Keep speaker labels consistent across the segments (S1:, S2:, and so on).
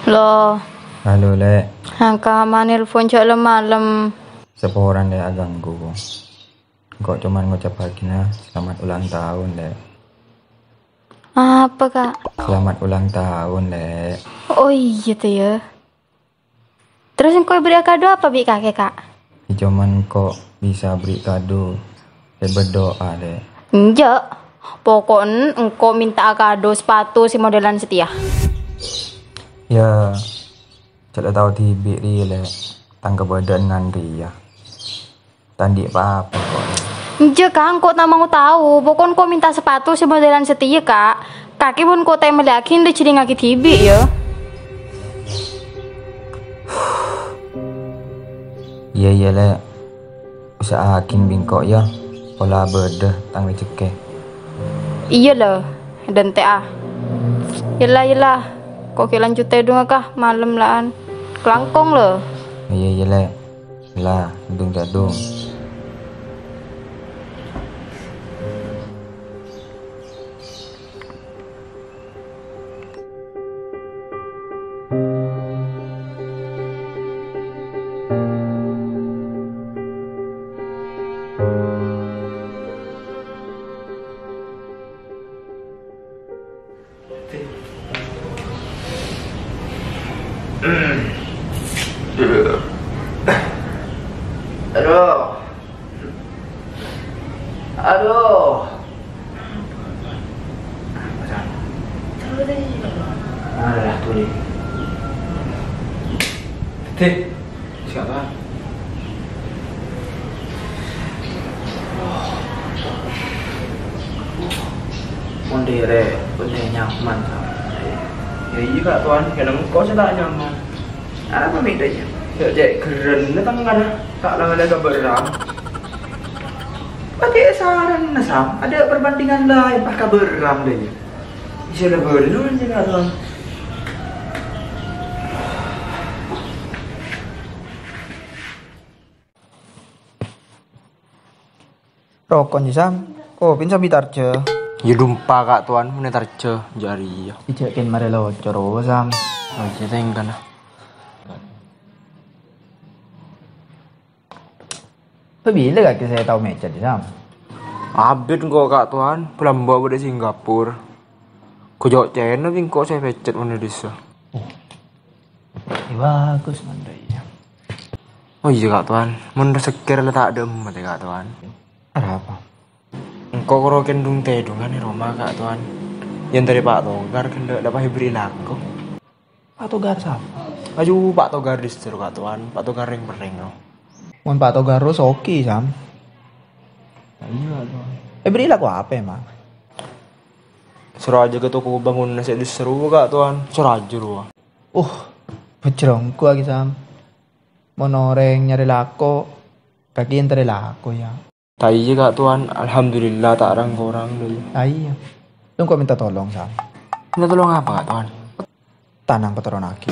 S1: Loh,
S2: Halo Le,
S1: angka manelpon cok malam.
S2: seporan Le aganggu. Kok cuman ngucap baginya selamat ulang tahun Le.
S1: Apa kak?
S2: Selamat ulang tahun Le.
S1: Oh iya tuh ya. Terus engkau beri kado apa bi kakek kak?
S2: Cuman kok bisa beri kado. Le berdoa Le.
S1: Enggak. Pokoknya engkau minta kado sepatu si modelan setia.
S2: Ya, cedak tahu tibik Le. Tangga badan ngandri ya. Tandi apa-apa kok Le.
S1: Enggak kak, engkau tak mau tahu. Pokoknya engkau minta sepatu si modelan setia kak. Kaki pun kau tak melihakin dia jadi ngaki tibik ya.
S2: Iya Le. Usahakin bingkok ya. Pola bedah tang leceke.
S1: Iya loh, dan TA. Yelah. Kok lanjut dong kah malam laan. Kelangkong loh.
S2: Iya Le. Lah, dung jadung.
S3: Aduh. Alah tuh deh. Siapa? Mondere, udah nyaman. Ya iya kak tuan, kadang kau sudah nyaman. Apa bedanya? Ya cek keren, datang kan? Tak lama ada kabar. Pakai saran nasam, ada perbandingan lain pakai beram deh. Bisa berlun juga tuan.
S4: Rokok nih Sam, oh pinjam bitar ce.
S3: Ya dumpa kak tuan, mana tarce jari ya.
S4: Ijakin mare lo coro Sam.
S3: Oh iya tengkan.
S4: Bila kaki saya tahu meja di Sam.
S3: Abis kok kak tuan, pelambak dari Singapura. Kujok channel tapi kok saya pecet mana desa.
S4: Bagus mandai.
S3: Oh iya kak tuan, mana sekir lah tak ada emat ya kak tuan.
S4: Ada apa?
S3: Engkau korokin dung tedung kan di rumah kak tuan. Yang dari Pak Togar kan dapat beri laku.
S4: Pak Togar Sam.
S3: Aju Pak Togar disuruh kak tuan, Pak Togar ring bering no.
S4: Mun Pak Togar terus oke Sam.
S3: Iya tuan.
S4: Berilah aku apa emang?
S3: Suruh aja ke toko bangun nasi diseru kak tuan, suruh aja ruah.
S4: Becerongku lagi Sam. Monoreng nyari lako, kaki yang lako ya.
S3: Tapi kak tuan, alhamdulillah tak orang korang dulu.
S4: Iya. Lu kok minta tolong Sam?
S3: Minta tolong apa kak tuan?
S4: Tanang peteron aki.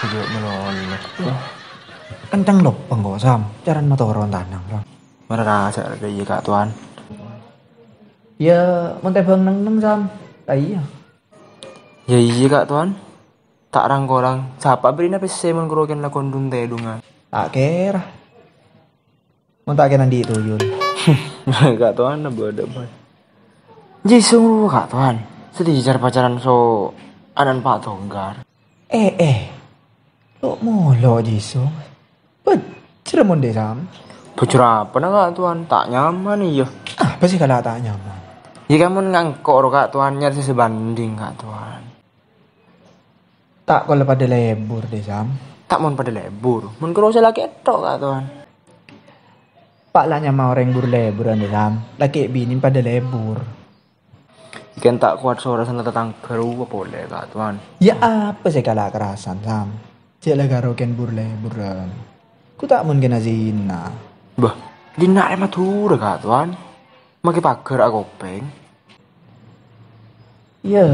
S3: Kejut menolong.
S4: Kenceng loh penggok Sam. Jaran motoron tanang Sam.
S3: Mana rasa ada iya kak tuan?
S4: Ya, monte bang neng Sam. Iya.
S3: Ya iya kak tuan. Tak orang korang. Siapa beri napa semen keroken lakon dung tedungan.
S4: Tak kira. Mau tak kira di itu Yun.
S3: Kak tuan na beda boy. Jisung kak tuan. Sedih cara pacaran so anan Pak Togar.
S4: Lo molo Jisung. Becer mon deh Sam.
S3: Bocor apa na kak tuan? Tak nyaman iya.
S4: Apa sih kalau tak nyaman?
S3: Ya kamu ngangkok kak tuan nyari sebanding kak tuan.
S4: Tak kalau pada lebur deh Sam.
S3: Tak mau pada lebur. Mun kerasa lagi etok kak tuan.
S4: Pak lah nyama orang bur leburan deh Sam. Laki binin pada lebur.
S3: Ikan tak kuat suara sana tetang keru apa boleh kak tuan.
S4: Ya apa sih kalau kerasan Sam? Cek lah garoken bur leburan. Ku tak mungkin azina.
S3: Bah, di nak matur kak tuan. Maki pagar aku peng.
S4: Ya,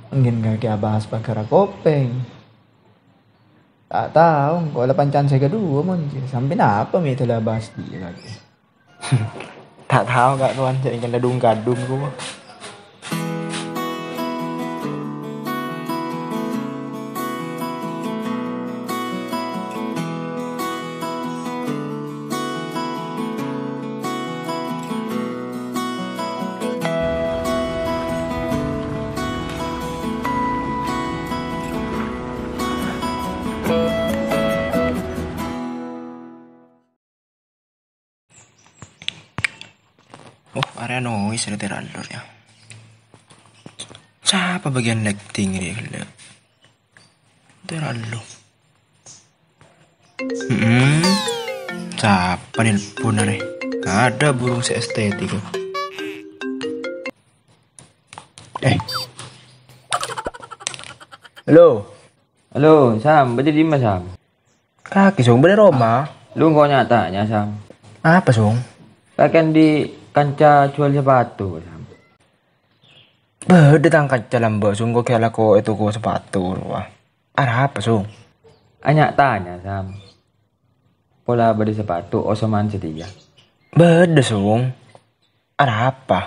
S4: mungkin gak kaya bahas pagar kopeng. Tak tahu, kok lapan chance kedua mon. Sampai apa mi telah bahas dia lagi.
S3: Tak tahu kak tuan, jadi kan ladung kadung gua. Oh, area noise ada teralur ya. Siapa bagian lighting ini? Teralur. Siapa nelpon nih? Ada burung si estetik. Halo.
S2: Halo, Sam, berarti di mana, Sam?
S3: Kaki Sung, bener Roma.
S2: Lu kok nyatanya, Sam?
S3: Apa Sung?
S2: Kan di kanca jual sepatu, Sam.
S3: Beda tangkat jalan mbak Sung, kok kira kok itu kok sepatu. Wah. Ada apa Sung?
S2: Anyak tanya, Sam. Pola beli sepatu Osoman Setia.
S3: Beda Sung. Ada apa?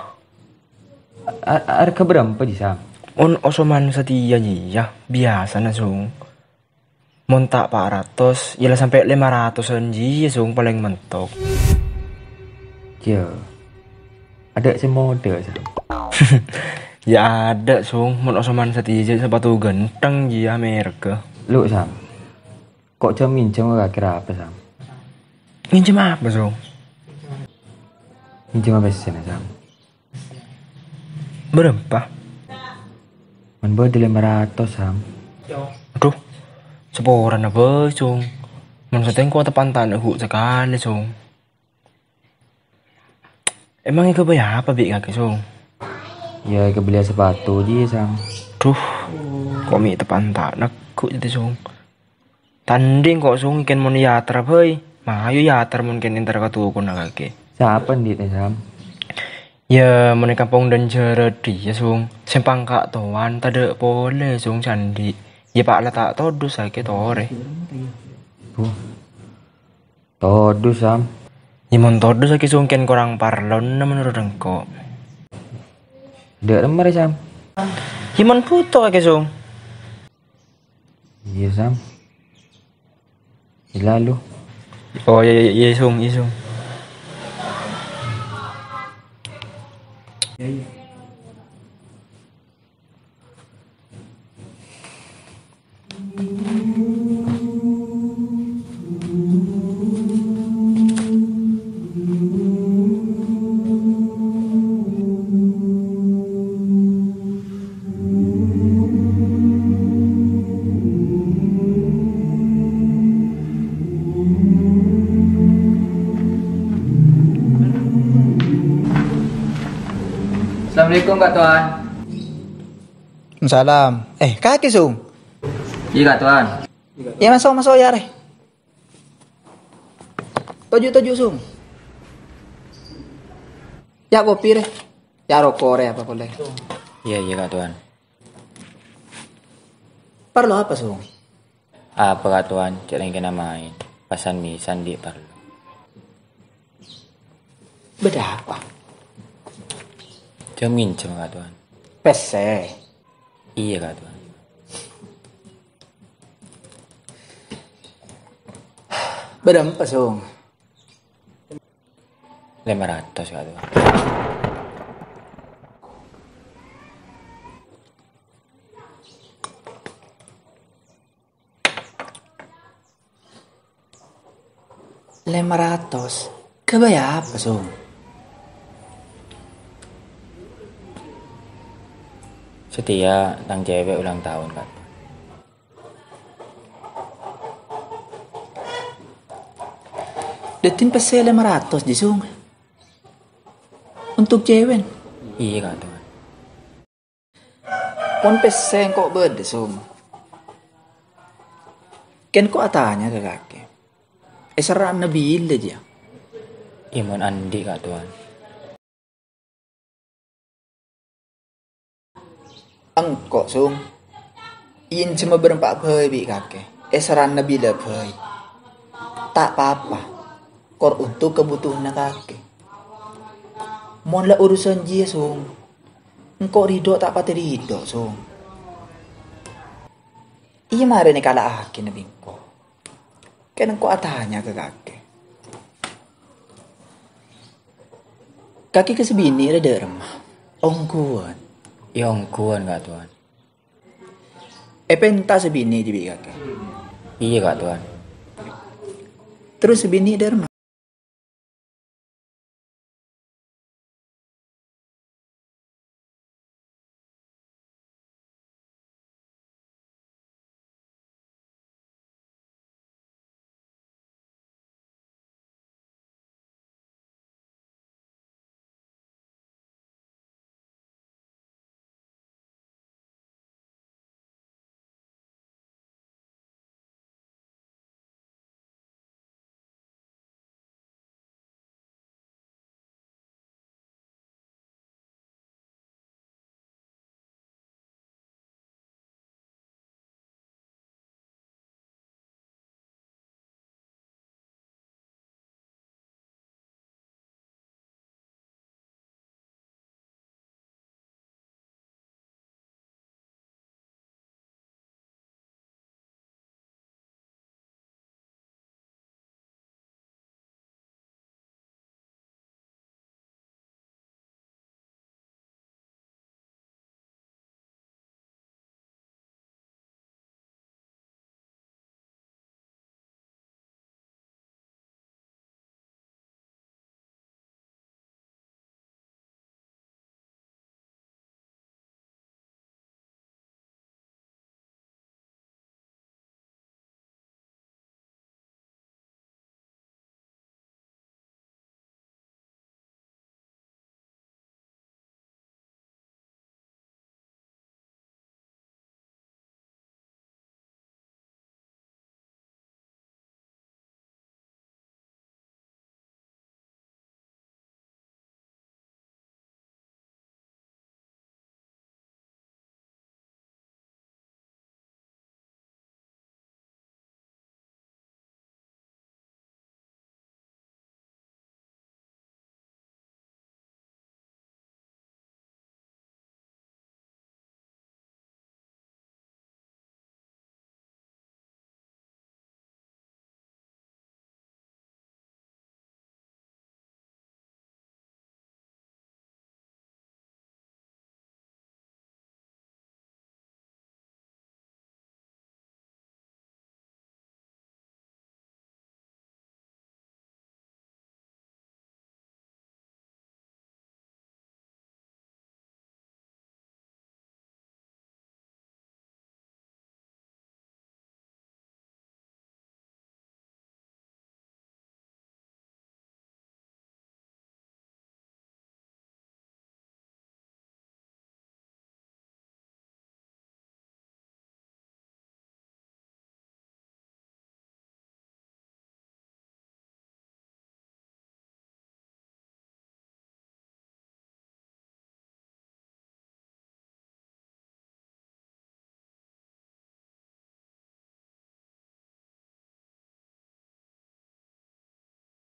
S2: Harga berapa di, Sam?
S3: Osoman Setia ya, biasa na Sung. Montak 400, yalah sampai 500 ya Sung paling mentok.
S2: Ya. Ada semode, Sam.
S3: Ya ada Sung, Osoman Setia sepatu genteng ya mereka.
S2: Lu, Sam. Kok jam minjem kira apa, Sam?
S3: Minjem apa Sung?
S2: Minjem apa sih, Sam?
S3: Berapa?
S2: Menbodi 500, Sam.
S3: Aduh, seporan apa Sung? Maksudnya kok tepan tanah sekali Sung. Emang itu bayar apa bi kaki Sung?
S2: Ya, kebeli sepatu aja, Sam.
S3: Duh, kok mi tepan tanah kok jadi Sung. Tanding kok Sung ikan mau yatar boy. Mahayu yatar mungkin inter katukun na kaki.
S2: Siapa nih, Sam?
S3: Ya, mana kampung dan jeredi ya Sung. Sempang kak tuan tade boleh Sung candi. Ya pak lah tak todus sakit tore.
S2: Todus, Sam.
S3: Ya mon todus sakit Sung ken kurang parlon na menurut engkau.
S2: Dek remar, Sam.
S3: Ya mon puto kaki Sung.
S2: Iya, Sam. Lalu.
S3: Oh iya Sung, iya Sung.
S2: Assalamualaikum, Kak Tuan.
S4: Salam. Kaki Sung.
S2: Iya, Kak Tuan.
S4: Ya masuk ya re. Toju Sung. Ya kopi re. Ya rokok re apa boleh.
S2: Iya, Kak Tuan.
S4: Perlu apa Sung?
S2: Apa, Kak Tuan? Cek yang kena main. Pasan misan di perlu.
S4: Beda apa?
S2: Jamin cuma, Kak Tuan.
S4: Pese.
S2: Iya, Kak Tuan.
S4: Berapa Sung?
S2: 500, Kak Tuan.
S4: $500. Kebaya apa Sung?
S2: Setia tang cewek ulang tahun, Kak.
S4: Datin pese 500 di Sung. Untuk cewek.
S2: Iya, Kak Tuan.
S4: Pon pese kok beda Sung. Ken kok atanya ke kaki. Serang nabi ille dia.
S2: Iman Andi, Kak Tuan.
S4: Angkok Sung. In cuma berempat phơi bị kaki. Serang nabi le phơi. Tak apa-apa. Kor untuk kebutuhan kaki. Mon la urusan dia Sung. Engkau ridho tak pati ridho Sung. Iya mare ni kala akin na bingko. Kaya engkau atanya ke kaki. Kaki kesebini ada derma. Ongkuan.
S2: Yongkuan, Kak Tuan.
S4: Penta sebini di kaki.
S2: Iya, Kak Tuan.
S4: Terus sebini derma.